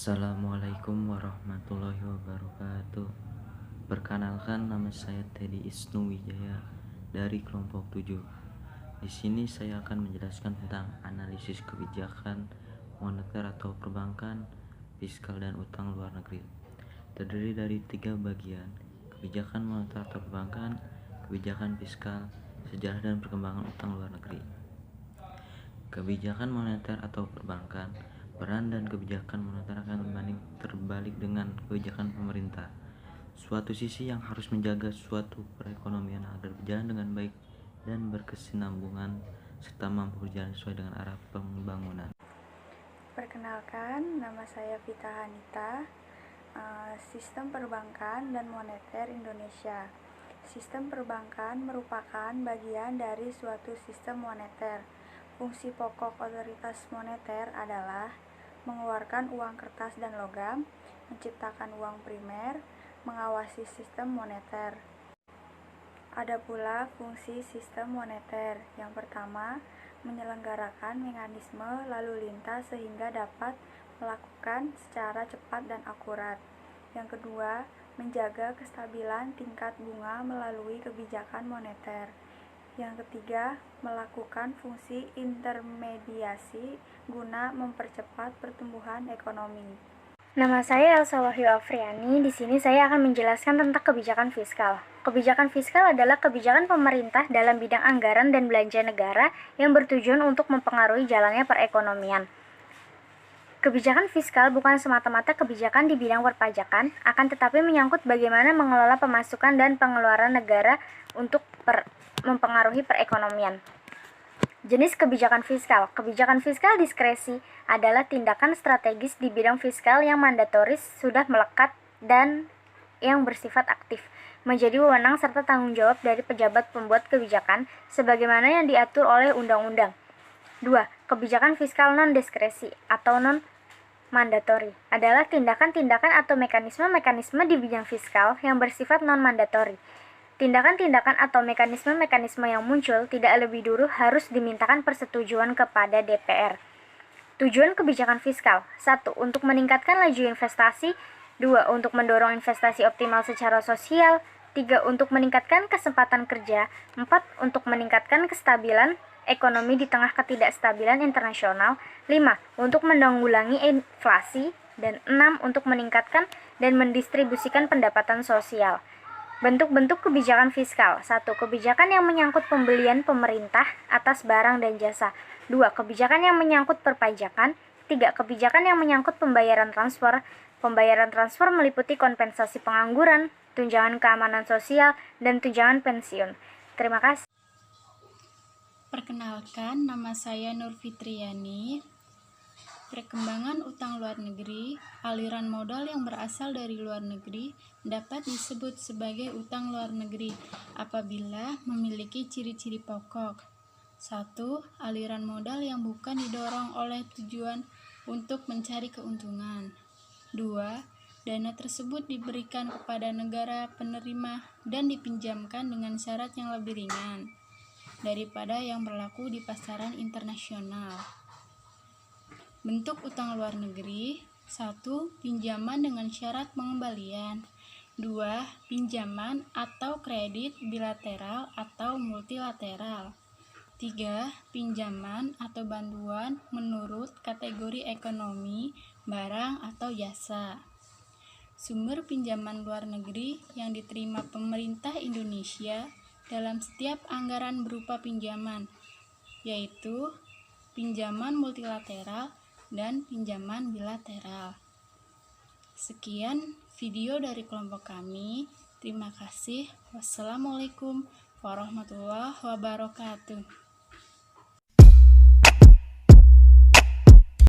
Assalamualaikum warahmatullahi wabarakatuh. Perkenalkan, nama saya Teddy Isnu Wijaya dari kelompok 7. Di sini saya akan menjelaskan tentang analisis kebijakan moneter atau perbankan, fiskal dan utang luar negeri. Terdiri dari 3 bagian: kebijakan moneter atau perbankan, kebijakan fiskal, sejarah dan perkembangan utang luar negeri. Kebijakan moneter atau perbankan. Peran dan kebijakan moneter akan terbalik dengan kebijakan pemerintah. Suatu sisi yang harus menjaga suatu perekonomian agar berjalan dengan baik dan berkesinambungan serta mampu berjalan sesuai dengan arah pembangunan. Perkenalkan, nama saya Vita Hanita, Sistem Perbankan dan Moneter Indonesia. Sistem perbankan merupakan bagian dari suatu sistem moneter. Fungsi pokok otoritas moneter adalah mengeluarkan uang kertas dan logam, menciptakan uang primer, mengawasi sistem moneter. Ada pula fungsi sistem moneter. Yang pertama, menyelenggarakan mekanisme lalu lintas sehingga dapat melakukan secara cepat dan akurat. Yang kedua, menjaga kestabilan tingkat bunga melalui kebijakan moneter. Yang ketiga, melakukan fungsi intermediasi guna mempercepat pertumbuhan ekonomi. Nama saya Elsa Wahyu Afriani. Di sini saya akan menjelaskan tentang kebijakan fiskal. Kebijakan fiskal adalah kebijakan pemerintah dalam bidang anggaran dan belanja negara yang bertujuan untuk mempengaruhi jalannya perekonomian. Kebijakan fiskal bukan semata-mata kebijakan di bidang perpajakan, akan tetapi menyangkut bagaimana mengelola pemasukan dan pengeluaran negara untuk mempengaruhi perekonomian. Jenis kebijakan fiskal. Kebijakan fiskal diskresi adalah tindakan strategis di bidang fiskal yang mandatoris, sudah melekat, dan yang bersifat aktif, menjadi wewenang serta tanggung jawab dari pejabat pembuat kebijakan sebagaimana yang diatur oleh undang-undang. 2. Kebijakan fiskal non-diskresi atau non-mandatori adalah tindakan-tindakan atau mekanisme-mekanisme di bidang fiskal yang bersifat non-mandatori. Tindakan-tindakan atau mekanisme-mekanisme yang muncul tidak lebih dulu harus dimintakan persetujuan kepada DPR. Tujuan kebijakan fiskal: 1. Untuk meningkatkan laju investasi. 2. Untuk mendorong investasi optimal secara sosial. 3. Untuk meningkatkan kesempatan kerja. 4. Untuk meningkatkan kestabilan ekonomi di tengah ketidakstabilan internasional. 5. Untuk menanggulangi inflasi. Dan 6. Untuk meningkatkan dan mendistribusikan pendapatan sosial. Bentuk-bentuk kebijakan fiskal. 1. Kebijakan yang menyangkut pembelian pemerintah atas barang dan jasa. 2. Kebijakan yang menyangkut perpajakan. 3. Kebijakan yang menyangkut pembayaran transfer. Pembayaran transfer meliputi kompensasi pengangguran, tunjangan keamanan sosial, dan tunjangan pensiun. Terima kasih. Perkenalkan, nama saya Nur Fitriani. Perkembangan utang luar negeri, aliran modal yang berasal dari luar negeri dapat disebut sebagai utang luar negeri apabila memiliki ciri-ciri pokok. 1. Aliran modal yang bukan didorong oleh tujuan untuk mencari keuntungan. 2. Dana tersebut diberikan kepada negara penerima dan dipinjamkan dengan syarat yang lebih ringan daripada yang berlaku di pasaran internasional. Bentuk utang luar negeri. 1. Pinjaman dengan syarat pengembalian. 2. Pinjaman atau kredit bilateral atau multilateral. 3. Pinjaman atau bantuan menurut kategori ekonomi, barang atau jasa. Sumber pinjaman luar negeri yang diterima pemerintah Indonesia dalam setiap anggaran berupa pinjaman, yaitu pinjaman multilateral dan pinjaman bilateral. Sekian video dari kelompok kami. Terima kasih. Wassalamualaikum warahmatullahi wabarakatuh.